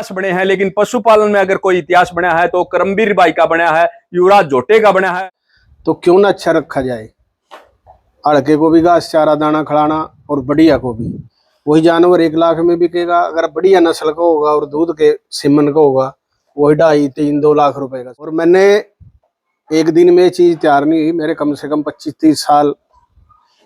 इतिहास बने हैं, लेकिन पशुपालन में अगर कोई इतिहास बना है तो करमबीर भाई का बना है, युवराज झोटे का बना है। तो क्यों ना अच्छा रखा जाए, अड़के को भी घास चारा दाना खिलाना और बढ़िया को भी। वही जानवर 1 लाख में बिकेगा, अगर बढ़िया नस्ल का होगा और दूध के सीमन का होगा वही 2.5, 3, 2 लाख रुपए का। और मैंने एक दिन में ये चीज तैयार नहीं हुई, मेरे कम से कम 25-30 साल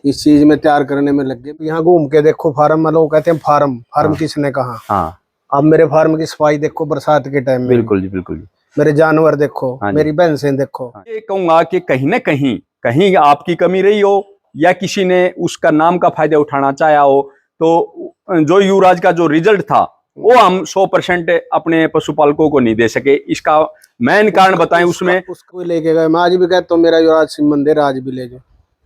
इस चीज में तैयार करने में लग गए। यहाँ घूम के देखो फार्म में, लोग कहते हैं फार्म किसने कहा। हाँ, अब मेरे फार्म की सफाई देखो बरसात के टाइम में। बिल्कुल जी, बिल्कुल जी। मेरे जानवर देखो, मेरी भैंसें देखो। ये कहूंगा कि कहीं ना कहीं आपकी कमी रही हो या किसी ने उसका नाम का फायदा उठाना चाहा हो, तो जो युवराज का जो रिजल्ट था वो हम 100% अपने पशुपालकों को नहीं दे सके। इसका मेन कारण बताएं। उसमें उसको लेके गए, मैं आज भी कहता हूँ मेरा युवराज सिमन दे, आज भी ले जाओ,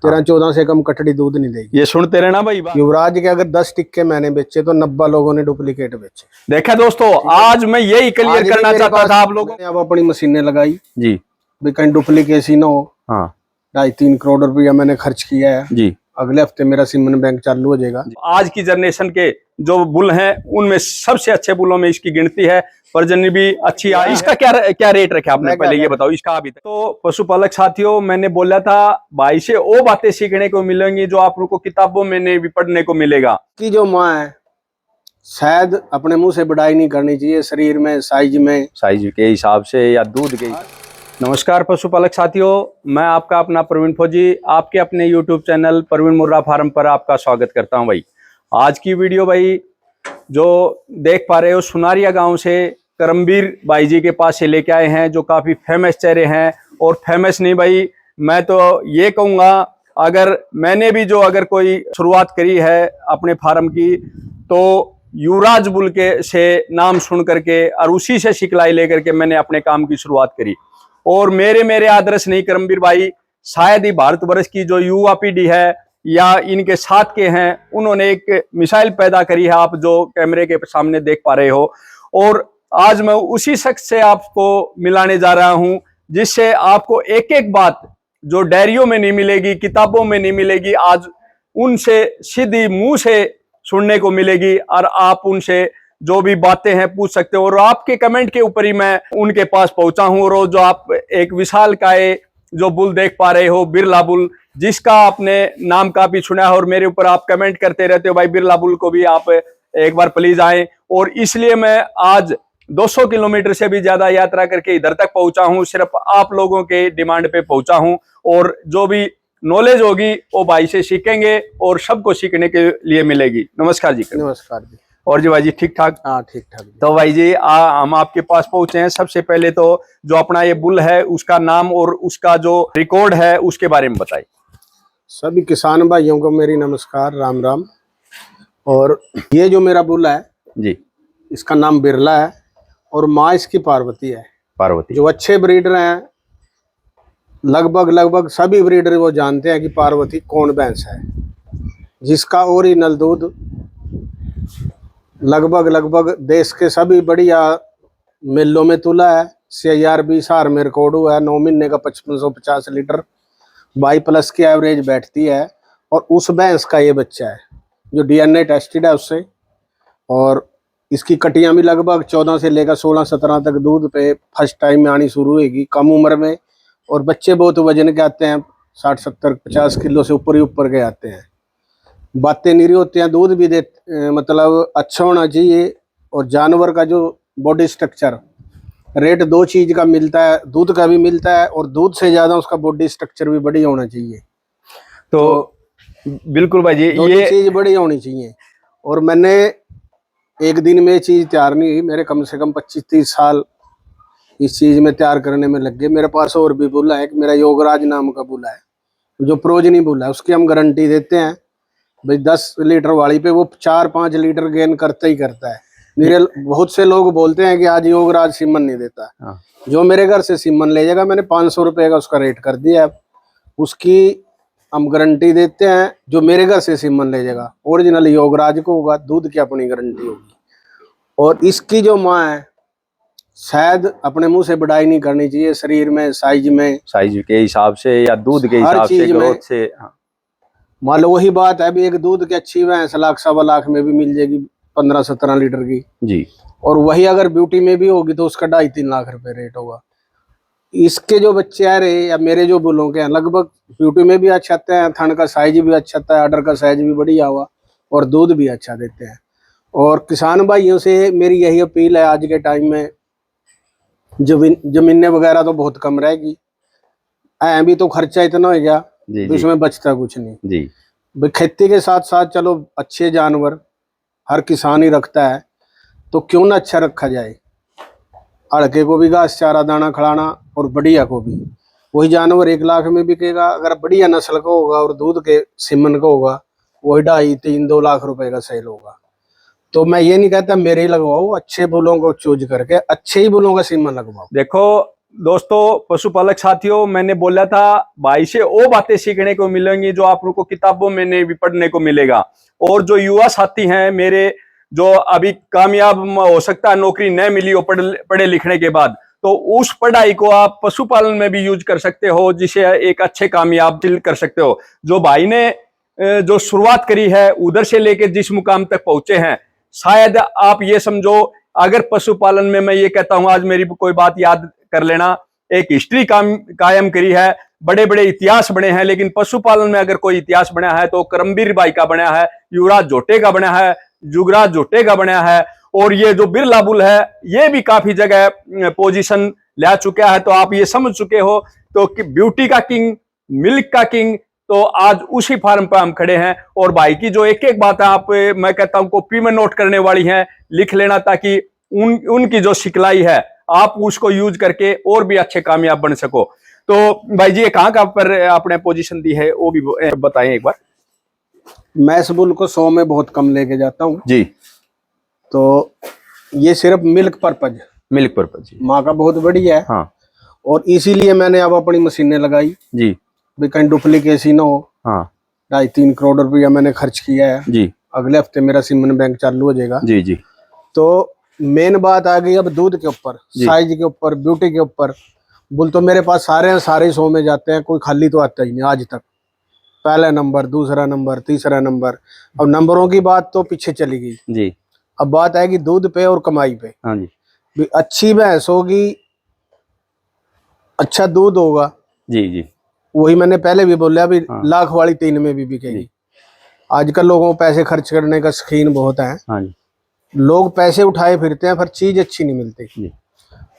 13-14 से कम कटड़ी दूध नहीं देगी। ये सुनते रहना भाई। युवराज के अगर 10 टिक्के मैंने बेचे तो 90 लोगों ने डुप्लीकेट बेचे। देखा दोस्तों, आज मैं यही क्लियर करना चाहता था आप लोगों। अब अपनी मशीनें लगाई जी, भी कहीं डुप्लीकेसी ना हो। हाँ, 2.5-3 करोड़ रुपया मैंने खर्च किया है जी। अगले हफ्ते मेरा सिमन बैंक चालू हो जाएगा। आज की जनरेशन के जो बुल हैं उनमें सबसे अच्छे बुलों में इसकी गिनती है। प्रजनन भी अच्छी आई। इसका क्या रेट रखा आपने, पहले ये बताओ इसका अभी तक। तो पशुपालक साथियों, मैंने बोला था भाई से वो बातें सीखने को मिलेंगी जो आप लोगों को किताबों में नहीं भी पढ़ने को मिलेगा। कि जो माँ है शायद अपने मुंह से बढ़ाई नहीं करनी चाहिए, शरीर में साइज के हिसाब से या दूध के। नमस्कार पशुपालक साथियों, मैं आपका अपना प्रवीण फौजी आपके अपने YouTube चैनल प्रवीण मुर्रा फार्म पर आपका स्वागत करता हूं। भाई आज की वीडियो भाई जो देख पा रहे हो, सुनारिया गांव से करमबीर भाई जी के पास से लेके आए हैं, जो काफी फेमस चेहरे हैं। और फेमस नहीं भाई, मैं तो ये कहूँगा अगर मैंने भी अगर कोई शुरुआत करी है अपने फार्म की तो युवराज बुल के से नाम सुन करके और उसी से सिखलाई लेकर के मैंने अपने काम की शुरुआत करी। और मेरे आदर्श नहीं, करमबीर भाई शायद ही भारतवर्ष की जो युवा पीढ़ी है या इनके साथ के हैं, उन्होंने एक मिसाइल पैदा करी है, आप जो कैमरे के सामने देख पा रहे हो। और आज मैं उसी शख्स से आपको मिलाने जा रहा हूं, जिससे आपको एक एक बात जो डायरियों में नहीं मिलेगी, किताबों में नहीं मिलेगी, आज उनसे सीधी मुंह से सुनने को मिलेगी। और आप उनसे जो भी बातें हैं पूछ सकते हो। और आपके कमेंट के ऊपर ही मैं उनके पास पहुंचा हूं। और जो आप एक विशालकाय जो बुल देख पा रहे हो, बिरला बुल, जिसका आपने नाम काफी सुना है और मेरे ऊपर आप कमेंट करते रहते हो भाई बिरला बुल को भी आप एक बार प्लीज आए। और इसलिए मैं आज 200 किलोमीटर से भी ज्यादा यात्रा करके इधर तक पहुंचा हूं, सिर्फ आप लोगों के डिमांड पे पहुंचा हूं। और जो भी नॉलेज होगी वो भाई से सीखेंगे और सबको सीखने के लिए मिलेगी। नमस्कार जी। नमस्कार जी। और जी भाई जी ठीक ठाक? हाँ ठीक ठाक। तो भाई जी हम आपके पास पहुंचे हैं। सबसे पहले तो जो अपना ये बुल है उसका नाम और उसका जो रिकॉर्ड है उसके बारे में बताइए। सभी किसान भाइयों को मेरी नमस्कार, राम राम। और ये जो मेरा बुल है जी, इसका नाम बिरला है और माँ इसकी पार्वती है। पार्वती। जो अच्छे ब्रीडर हैं लगभग सभी ब्रीडर वो जानते हैं कि पार्वती कौन भैंस है, जिसका ओरिजिनल दूध लगभग देश के सभी बढ़िया मिलों में तुला है। CIRB हार में रिकॉर्ड हुआ है। 9 महीने का 5550 लीटर 22+ की एवरेज बैठती है। और उस भैंस का ये बच्चा है जो DNA टेस्टेड है उससे। और इसकी कटियां भी लगभग 14 से लेकर 16-17 तक दूध पे फर्स्ट टाइम में आनी शुरू होगी कम उम्र में। और बच्चे बहुत वजन के आते हैं, 60-70-50 किलो से ऊपर ही ऊपर के आते हैं। बातें नहीं होते हैं, दूध भी दे मतलब अच्छा होना चाहिए। और जानवर का जो बॉडी स्ट्रक्चर, रेट 2 चीज का मिलता है, दूध का भी मिलता है और दूध से ज्यादा उसका बॉडी स्ट्रक्चर भी बढ़िया होना चाहिए। तो बिल्कुल भाई जी, ये चीज बढ़िया होनी चाहिए। और मैंने एक दिन में ये चीज तैयार नहीं हुई, मेरे कम से कम 25-30 साल इस चीज में तैयार करने में लग गए। मेरे पास और भी बुला है, मेरा योगराज नाम का बुला है जो प्रोजनी बुला है, उसकी हम गारंटी देते हैं भाई 10 लीटर वाली पे वो 4-5 लीटर गेन करता ही करता है। मेरे बहुत से लोग बोलते हैं कि आज योगराज सीमन नहीं देता। हाँ। जो मेरे घर से सीमन ले जाएगा, मैंने 500 रुपए का उसका रेट कर दिया है, उसकी हम गारंटी देते हैं। जो मेरे घर से सीमन ले जाएगा ओरिजिनल योगराज को होगा, दूध की अपनी गारंटी होगी। और इसकी जो माँ है शायद अपने मुंह से बढ़ाई नहीं करनी चाहिए, शरीर में साइज के हिसाब से या दूध के हिसाब से, ग्रोथ से। मान लो वही बात है, अभी एक दूध की अच्छी भैंस 1 लाख 1.25 लाख में भी मिल जाएगी, 15-17 लीटर की। जी और वही अगर ब्यूटी में भी होगी तो उसका 2.5-3 लाख रुपए रेट होगा। इसके जो बच्चे आ रहे या मेरे जो बुलों के हैं, लगभग ब्यूटी में भी अच्छा आते हैं, थन का साइज भी अच्छा आता है, आर्डर का साइज भी बढ़िया हुआ और दूध भी अच्छा देते हैं। और किसान भाइयों से मेरी यही अपील है, आज के टाइम में जमीनें वगैरह तो बहुत कम रहेगी, भी तो खर्चा इतना हो गया, जी तो जी इसमें बचता कुछ नहीं। जी भाई खेती के साथ साथ चलो अच्छे जानवर हर किसान ही रखता है, तो क्यों ना अच्छा रखा जाए। हड़के को भी घास चारा दाना खिलाना और बढ़िया को भी। वही जानवर 1 लाख में बिकेगा, अगर बढ़िया नस्ल का होगा और दूध के सीमन का होगा, वही 2.5-3-2 लाख रुपए का सेल होगा। तो मैं ये नहीं कहता मेरे ही लगवाओ, अच्छे बुलों को चूज करके अच्छे ही बुलों का सीमन लगवाओ। देखो दोस्तों पशुपालक साथियों, मैंने बोला था भाई से वो बातें सीखने को मिलेंगी जो आप लोग को किताबों में नहीं भी पढ़ने को मिलेगा। और जो युवा साथी हैं मेरे, जो अभी कामयाब हो सकता है नौकरी न मिली हो पढ़े लिखने के बाद, तो उस पढ़ाई को आप पशुपालन में भी यूज कर सकते हो, जिसे एक अच्छे कामयाब कर सकते हो। जो भाई ने जो शुरुआत करी है उधर से लेकर जिस मुकाम तक पहुंचे हैं, शायद आप ये समझो, अगर पशुपालन में मैं ये कहता हूं, आज मेरी कोई बात याद कर लेना, एक हिस्ट्री कायम करी है, बड़े बड़े इतिहास बने हैं, लेकिन पशुपालन में अगर कोई इतिहास बना है तो करमबीर भाई का बना है, युवराज झोटे का बना है, जुगराज झोटे का बना है, और ये जो बिरला बुल है ये भी काफी जगह पोजीशन ले चुका है। तो आप ये समझ चुके हो तो कि ब्यूटी का किंग, मिल्क का किंग, तो आज उसी फार्म पर हम खड़े हैं। और भाई की जो एक एक बात है आप, मैं कहता हूं कॉपी में नोट करने वाली हैं, लिख लेना, ताकि उनकी जो सिखलाई है आप उसको यूज करके और भी अच्छे कामयाब बन सको। तो भाई जी, कहाँ कहाँ पर आपने पोजीशन दी है वो भी बताएं एक बार। मैं इस बुल को 100 में बहुत कम लेके जाता हूँ जी। तो ये सिर्फ मिल्क पर्पज, मिल्क पर्पज जी। माँ का बहुत बढ़िया है। हाँ और इसीलिए मैंने अब अपनी मशीनें लगाई जी। भी कहीं डुप्लीकेसी ना हो। हाँ 2.5-3 करोड़ रुपया मैंने खर्च किया है जी। अगले हफ्ते मेरा सिमन बैंक चालू हो जाएगा। जी जी। तो मेन बात आ गई अब दूध के ऊपर, साइज के ऊपर, ब्यूटी के ऊपर। बुल तो मेरे पास सारे 100 में जाते हैं, कोई खाली तो आता ही नहीं आज तक। पहला नंबर, दूसरा नंबर, तीसरा नंबर। अब नंबरों की बात तो पीछे चली गई जी। अब बात आएगी दूध पे और कमाई पे। हाँ जी। भी अच्छी भैंस होगी, अच्छा दूध होगा। जी जी। वही मैंने पहले भी बोला, अभी हाँ। लाख वाली 3 में भी बिकेगी। आजकल लोगों को पैसे खर्च करने का शौकीन बहुत है। हाँ जी। लोग पैसे उठाए फिरते हैं पर चीज अच्छी नहीं मिलती। जी।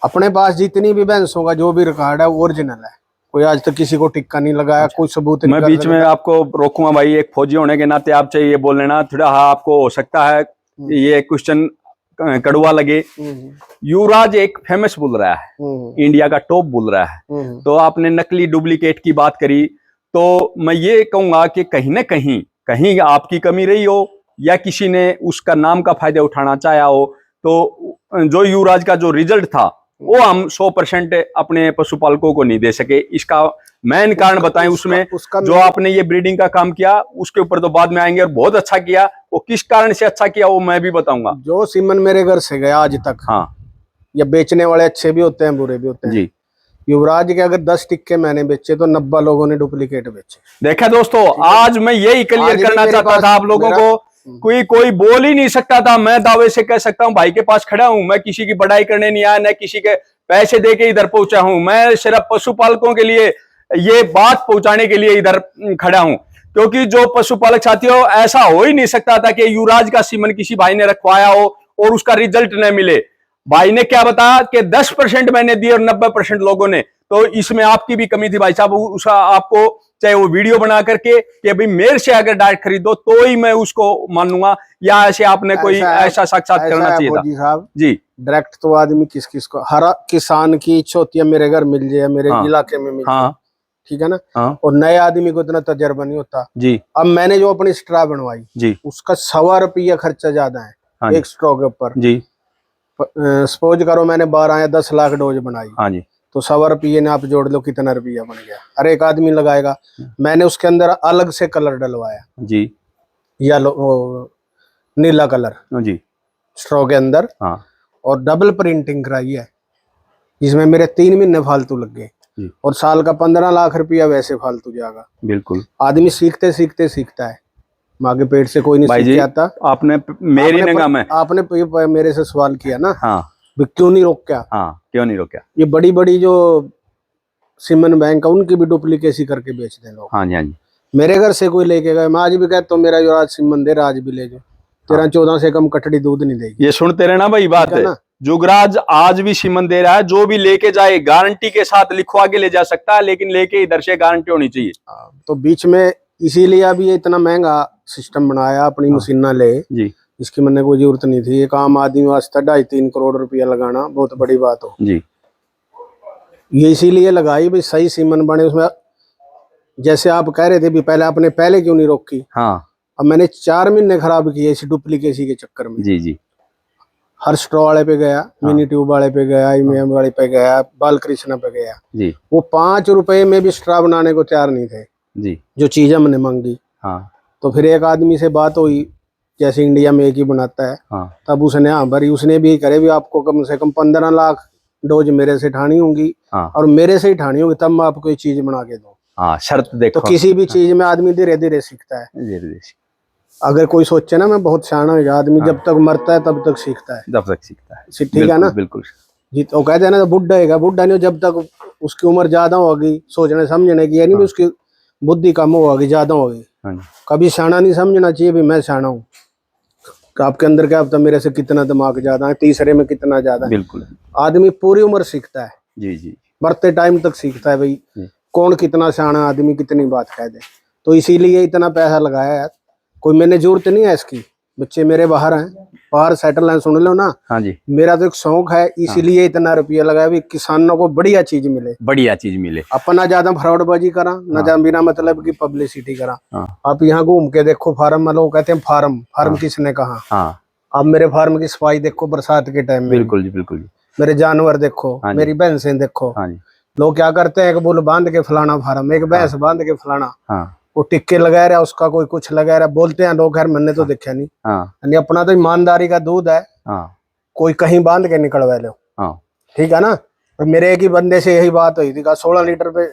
अपने पास जितनी भी भैंसों का जो भी रिकॉर्ड है वो ओरिजिनल है, कोई आज तक किसी को टिक्का नहीं लगाया। कोई सबूत नहीं। मैं बीच में आपको रोकूंगा भाई, एक फौजी होने के नाते आपसे ये बोल लेना थोड़ा, हाँ आपको हो सकता है ये क्वेश्चन कड़वा लगे। युवराज एक फेमस बुल रहा है, इंडिया का टॉप बुल रहा है। तो आपने नकली डुप्लीकेट की बात करी, तो मैं ये कहूंगा कि कहीं ना कहीं आपकी कमी रही हो या किसी ने उसका नाम का फायदा उठाना चाहा हो। तो जो युवराज का जो रिजल्ट था वो हम 100% अपने पशुपालकों को नहीं दे सके। इसका मेन कारण बताएं उसमें जो आपने ये ब्रीडिंग का काम किया उसके ऊपर तो बाद में आएंगे, और बहुत अच्छा किया। वो किस कारण से अच्छा किया वो मैं भी बताऊंगा। जो सीमन मेरे घर से गया आज तक, हाँ, या बेचने वाले अच्छे भी होते हैं बुरे भी होते हैं जी। युवराज के अगर 10 टिक्के मैंने बेचे तो 90 लोगों ने डुप्लीकेट बेचे। देखा दोस्तों, आज मैं यही क्लियर करना चाहता था आप लोगों को, कोई बोल ही नहीं सकता था। मैं दावे से कह सकता हूं भाई के पास खड़ा हूं, मैं किसी की बड़ाई करने नहीं आया, न किसी के पैसे दे के इधर पहुंचा हूं। मैं सिर्फ पशुपालकों के लिए ये बात पहुंचाने के लिए इधर खड़ा हूं, क्योंकि जो पशुपालक साथियों, ऐसा हो ही नहीं सकता था कि युवराज का सीमन किसी भाई ने रखवाया हो और उसका रिजल्ट न मिले। भाई ने क्या बताया कि 10% मैंने दिए और 90% लोगों ने। तो इसमें आपकी भी कमी थी भाई साहब। उसका आपको चाहे वो वीडियो बना करके कि भाई मेरे से अगर डायरेक्ट खरीदो तो ही मैं उसको मानूंगा, या ऐसे आपने कोई ऐसा साक्षात करना चाहिए था साहब जी। डायरेक्ट तो आदमी किस को, हर किसान की इच्छा होती है मेरे घर मिल जाए, मेरे इलाके में मिल जाए, ठीक है ना। और नए आदमी को इतना तजर्बा नहीं होता जी। अब मैंने जो अपनी स्ट्रा बनवाई जी, उसका 1.25 रुपया खर्चा ज्यादा है एक स्ट्रॉ के ऊपर जी। सपोज करो मैंने 12 या 10 लाख डोज बनाई जी, तो 1.25 रुपये ने आप जोड़ लो कितना रुपया बन गया। हर एक आदमी लगाएगा। मैंने उसके अंदर अलग से कलर डलवाया जी, येलो नीला कलर जी स्ट्रॉ के अंदर, और डबल प्रिंटिंग कराई है, जिसमें मेरे 3 महीने फालतू लग गए, और साल का 15 लाख रुपया वैसे फालतू जाएगा। बिल्कुल, आदमी सीखते सीखते सीखता है। माँ के पेट से कोई नहीं भाई सीख जी, के आता। आपने मेरी आपने निगाह में आपने मेरे से सवाल किया ना, हाँ भी क्यों नहीं रोका। हाँ, क्यों नहीं रोका। ये बड़ी बड़ी जो सीमेंट बैंक है उनकी भी डुप्लीकेसी करके बेचते हैं लोग। हाँ जी हाँ जी। मेरे घर से कोई लेके गए, मैं आज भी कहता हूँ मेरा जो आज सीमेंट दे रहा आज भी ले जाओ, 13-14 से कम कटड़ी दूध नहीं देगी। ये सुनते रहना भाई बात ठीक है ना। जुगराज आज भी सीमन दे रहा है, जो भी लेके जाए गारंटी के साथ लिखवा के ले जा सकता है, लेकिन लेके इधर से गारंटी होनी चाहिए। तो बीच में इसीलिए अभी ये इतना महंगा सिस्टम बनाया, अपनी मशीना ले जी इसकी मैंने कोई जरूरत नहीं थी। एक आम आदमी वास्ते 2.5-3 करोड़ रुपया लगाना बहुत बड़ी बात हो। जी। ये इसीलिए लगाई भाई सही सीमन बने उसमें। जैसे आप कह रहे थे भी पहले आपने पहले क्यों नहीं रोकी। हाँ अब मैंने 4 महीने खराब किए इसी डुप्लीकेसी के चक्कर में। जी जी। हर स्ट्रॉ वाले पे गया, मिनी ट्यूब वाले पे गया, IMM वाले पे गया, बालकृष्ण पे गया जी। वो 5 रुपए में भी स्ट्रॉ बनाने को तैयार नहीं थे जी। जो चीज हमने मांगी। हाँ तो फिर एक आदमी से बात हुई, जैसे इंडिया में एक ही बनाता है, हाँ तब उसने हाँ भरी, उसने भी करे भी आपको कम से कम 15 लाख डोज मेरे से ठानी होंगी हाँ और मेरे से ही ठानी होगी तब मैं आपको ये चीज बना के दूं। हाँ, शर्त देखो। तो किसी भी चीज में आदमी धीरे धीरे सीखता है। जी जी। अगर कोई सोचे ना मैं बहुत सियाना हो गया, आदमी जब तक मरता है तब तक सीखता है। जब तक सीखता है। ठीक है ना। बिल्कुल। जी तो कहते हैं ना बुढ़ा है, बुढ़ा नहीं जब तक उसकी उम्र ज्यादा होगी सोचने समझने की, यानी भी उसकी बुद्धि कम होगी ज्यादा होगी। हाँ जी। कभी सियाना नहीं समझना चाहिए भी मैं सियाना हूँ। आपके अंदर क्या पता मेरे से कितना दिमाग ज्यादा है, तीसरे में कितना ज्यादा है। बिल्कुल। आदमी पूरी उम्र सीखता है, जी जी। मरते टाइम तक सीखता है भाई कौन कितना सियाना आदमी कितनी बात कह दे। तो इसीलिए इतना पैसा लगाया है। कोई मैंने जरूरत नहीं है इसकी, बच्चे मेरे बाहर हैं, बाहर सेटल हैं, सुन लो ना। हाँ जी। मेरा तो एक शौक है, इसीलिए इतना रुपया लगाया भी किसानों को बढ़िया चीज मिले, बढ़िया चीज मिले। अपना ज्यादा फ्रॉडबाजी करा ना, ज्यादा बिना मतलब की पब्लिसिटी करा। आप यहाँ घूम के देखो फार्म में, लोग कहते हैं फार्म फार्म किसने कहा। हाँ। आप मेरे फार्म की सफाई देखो बरसात के टाइम में। बिल्कुल जी बिल्कुल जी। मेरे जानवर देखो, मेरी भैंसें देखो। हाँ जी। लोग क्या करते हैं, एक बुल बांध के फलाना फार्म, एक भैंस बांध के फलाना, हाँ। वो टिक्के लगा रहा उसका कोई कुछ लगा रहा, बोलते हैं लोग, खैर मैंने तो देखा नहीं। हाँ। यानी अपना तो ईमानदारी का दूध है। हाँ। कोई कहीं बांध के निकलवा लो। हाँ। ठीक है ना। और मेरे एक ही बंदे से यही बात हुई थी, 16 लीटर पे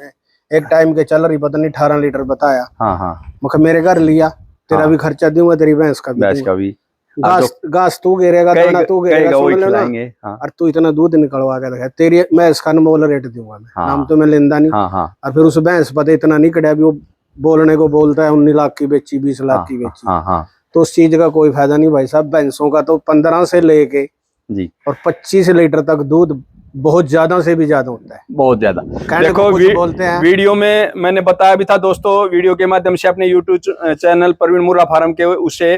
एक टाइम के चल रही, पता नहीं 18 लीटर बताया। हाँ हाँ। मैं मेरे घर लिया, तेरा भी खर्चा दूंगा, तेरी भैंस का भी घास तू गिरेगा, दाना तू गिरेगा, सुन लो ना। और तू इतना दूध निकलवा के दिखा, तेरी मैं इसका मोल रेट दूंगा मैं। नाम तो मैं लेंदा नहीं। और फिर उस भैंस पता इतना नहीं कड़ा भी वो बोलने को बोलता है 19 लाख की बेची, 20 लाख की बेची। तो उस चीज का कोई फायदा नहीं भाई साहब। भैंसों का तो 15 से लेके जी और 25 लीटर तक दूध बहुत ज्यादा से भी ज्यादा होता है, बहुत ज्यादा। देखो बोलते हैं वीडियो में मैंने बताया भी था दोस्तों, वीडियो के माध्यम से अपने यूट्यूब चैनल परवीन मुर्रा फार्म के उससे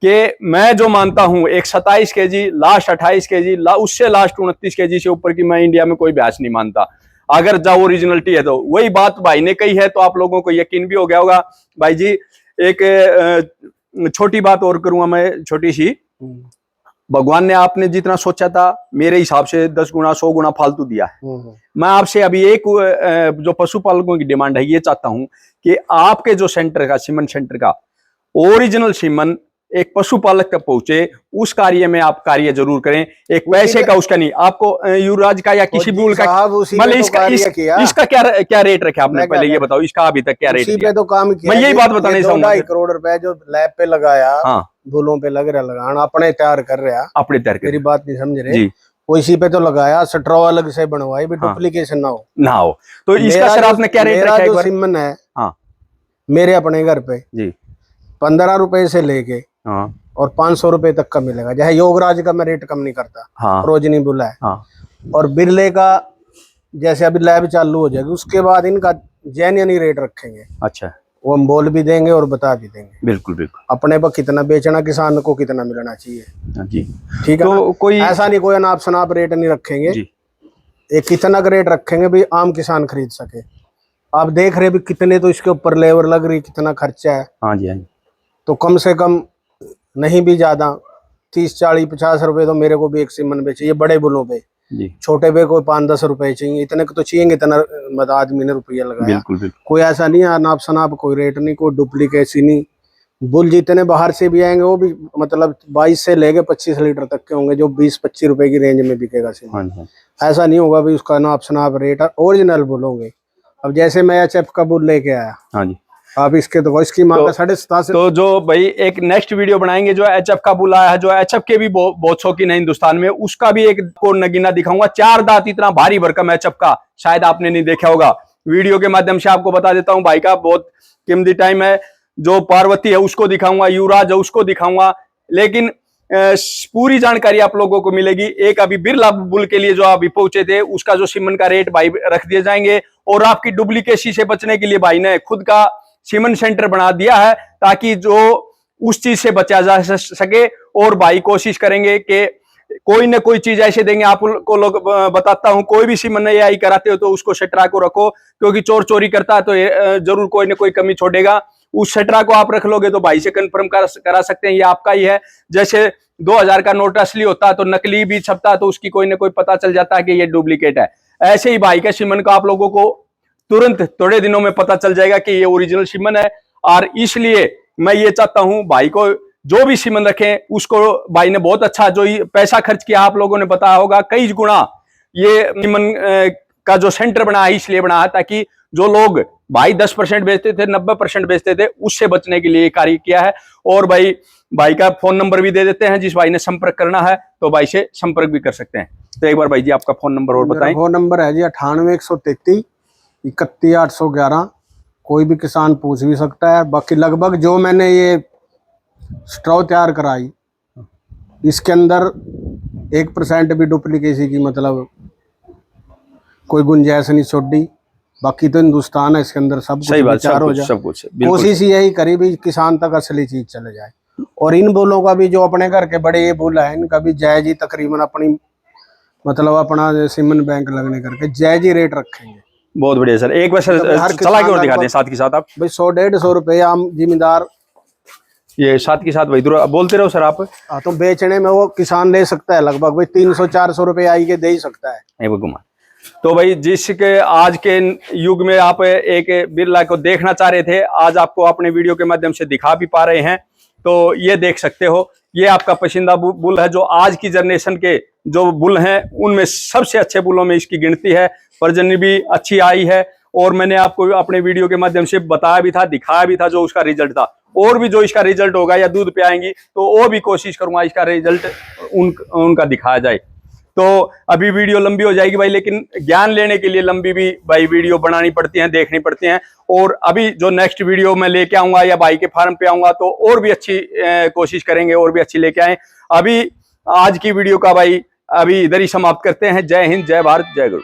कि मैं जो मानता हूं एक 27 kg लास्ट 28 kg उससे लास्ट 29 kg से ऊपर की मैं इंडिया में कोई भैंस नहीं मानता। अगर जो ओरिजिनलिटी है तो वही बात भाई ने कही है, तो आप लोगों को यकीन भी हो गया होगा। भाई जी एक छोटी बात और करूंगा मैं, छोटी सी। भगवान ने आपने जितना सोचा था मेरे हिसाब से 10 गुना 100 गुना फालतू दिया है। मैं आपसे अभी एक जो पशुपालकों की डिमांड है, ये चाहता हूं कि आपके जो सेंटर का सीमन सेंटर का ओरिजिनल सीमन एक पशुपालक तक पहुंचे, उस कार्य में आप कार्य जरूर करें। एक पैसे का उसका नहीं, आपको युवराज का या किसी भी का मतलब इसका क्या रेट रखा आपने, पहले ये बताओ इसका अभी तक क्या रेट पे तो काम किया। मैं यही बात बताने चाहूंगा। 2.5 करोड़ रुपए जो लैब पे लगाया, बुलों पे लग रहा लगाना, अपने तैयार कर रहा, अपने तैयार। मेरी बात नहीं समझ रहे, वो इसी पे तो लगाया, स्ट्रॉ अलग से बनवाई भी, डुप्लीकेशन ना हो। तो इसका सर आपने क्या रेट रखा है? जो सिमन है मेरे अपने घर पे जी 15 रुपए से लेके और 500 रुपए तक का मिलेगा। जैसे योगराज का मैं रेट कम नहीं करता, रोजनी बुला है। और बिरले का जैसे अभी लैब चालू हो जाएगी उसके बाद इनका जेन्युइन रेट रखेंगे। अच्छा, वो हम बोल भी देंगे और बता भी देंगे। बिल्कुल बिल्कुल। अपने पर कितना बेचना, किसान को कितना मिलना चाहिए जी। ठीक है तो कोई ऐसा नहीं कोई अनाप शनाप रेट नहीं रखेंगे जी। एक कितना का रेट रखेंगे भी आम किसान खरीद सके। आप देख रहे भी कितने तो इसके ऊपर लेबर लग रही, कितना खर्चा है। हाँ जी हाँ जी। तो कम से कम नहीं भी ज्यादा 30 40 50 रुपए तो मेरे को भी एक सीमन पे चाहिए, बड़े बुलों पे जी। छोटे पे कोई 5-10 रुपए चाहिए, इतने तो चाहिए, इतना मत आदमी ने रुपया लगाया। बिल्कुल बिल्कुल। कोई ऐसा नहीं है नाप शनाप कोई रेट नहीं, कोई डुप्लीकेसी नहीं। बुल जितने बाहर से भी आएंगे वो भी मतलब 22 से लेके 25 लीटर तक के होंगे, जो 20-25 रुपए की रेंज में बिकेगा सीमन। ऐसा नहीं होगा भी उसका नाप शनाप रेट ओरिजिनल बुल होंगे। अब जैसे मैं HF का बुल लेके आया, हाँ जी, अब इसके तो इसकी मांग तो- है 87.5। तो जो भाई एक नेक्स्ट वीडियो बनाएंगे जो एचएफ का बुल आया है, जो एचएफ के भी बहुत शौकीन है हिंदुस्तान में, उसका भी एक को नगीना दिखाऊंगा। 4 दांत इतना भारी भरकम एचएफ का शायद आपने नहीं देखा होगा। वीडियो के माध्यम से आपको बता देता हूं, भाई का बहुत कीमती टाइम है। जो पार्वती है उसको दिखाऊंगा, युवराज है उसको दिखाऊंगा, लेकिन पूरी जानकारी आप लोगों को मिलेगी। एक अभी बिरला बुल के लिए जो अभी पहुंचे थे, उसका जो सीमन का रेट भाई रख दिए जाएंगे। और आपकी डुप्लीकेसी से बचने के लिए भाई ने खुद का सीमन सेंटर बना दिया है, ताकि जो उस चीज से बचा जा सके। और भाई कोशिश करेंगे कि कोई ना कोई चीज ऐसे देंगे आपको। लोग बताता हूं, कोई भी सीमन AI कराते हो तो उसको शटरा को रखो, क्योंकि चोर चोरी करता है तो जरूर कोई ना कोई कमी छोड़ेगा। उस शटरा को आप रख लोगे तो भाई से कंफर्म करा सकते हैं ये आपका ही है। जैसे 2000 का नोट असली होता है तो नकली भी छपता है, तो उसकी कोई ना कोई पता चल जाता है कि ये डुप्लीकेट है। ऐसे ही भाई के सीमन का आप लोगों को तुरंत थोड़े दिनों में पता चल जाएगा कि ये ओरिजिनल सीमन है। और इसलिए मैं ये चाहता हूं, भाई को जो भी सीमन रखें उसको भाई ने बहुत अच्छा जो पैसा खर्च किया, आप लोगों ने बताया होगा कई गुना। ये सीमन का जो सेंटर बना है इसलिए बना है ताकि जो लोग भाई 10% बेचते थे, 90% बेचते थे, उससे बचने के लिए कार्य किया है। और भाई का फोन नंबर भी दे देते हैं, जिस भाई ने संपर्क करना है तो भाई से संपर्क भी कर सकते हैं। तो एक बार भाई जी आपका फोन नंबर और बताएं। फोन नंबर है जी 98 133 31 811। कोई भी किसान पूछ भी सकता है। बाकी लगभग जो मैंने ये स्ट्रॉ तैयार कराई, इसके अंदर 1% भी डुप्लीकेसी की मतलब कोई गुंजाइश नहीं छोड़ी। बाकी तो हिंदुस्तान है, इसके अंदर सब कुछ सही बात, विचार हो जाए। सब कुछ कोशिश यही करी भी किसान तक असली चीज चले जाए। और इन बुलों का भी जो अपने घर के बड़े ये बुल है, इनका भी जायज ही तकरीबन अपनी मतलब अपना सीमन बैंक लगने करके जायज ही रेट रखेंगे। बहुत बढ़िया सर। एक बार सर चला के और दिखा दें साथ के साथ आप। भाई 100-150 रुपये आम जिम्मेदार ये साथ के साथ भाई बोलते रहो सर आप। तो बेचने में वो किसान ले सकता है लगभग भाई 300-400 रुपये आई के दे ही सकता है। तो भाई जिसके आज के युग में आप एक बिरला को देखना चाह रहे थे, आज आपको अपने वीडियो के माध्यम से दिखा भी पा रहे हैं। तो ये देख सकते हो, ये आपका पसंदीदा बुल है, जो आज की जनरेशन के जो बुल हैं उनमें सबसे अच्छे बुलों में इसकी गिनती है। प्रजनन भी अच्छी आई है, और मैंने आपको अपने वीडियो के माध्यम से बताया भी था, दिखाया भी था जो उसका रिजल्ट था। और भी जो इसका रिजल्ट होगा या दूध पे आएंगी तो वो भी कोशिश करूंगा इसका रिजल्ट उनका दिखाया जाए। तो अभी वीडियो लंबी हो जाएगी भाई, लेकिन ज्ञान लेने के लिए लंबी भी भाई वीडियो बनानी पड़ती है, देखनी पड़ती हैं। और अभी जो नेक्स्ट वीडियो मैं लेके आऊंगा या भाई के फार्म पे आऊंगा तो और भी अच्छी कोशिश करेंगे, और भी अच्छी लेके आए। अभी आज की वीडियो का भाई अभी इधर ही समाप्त करते हैं। जय हिंद, जय भारत, जय गुरु।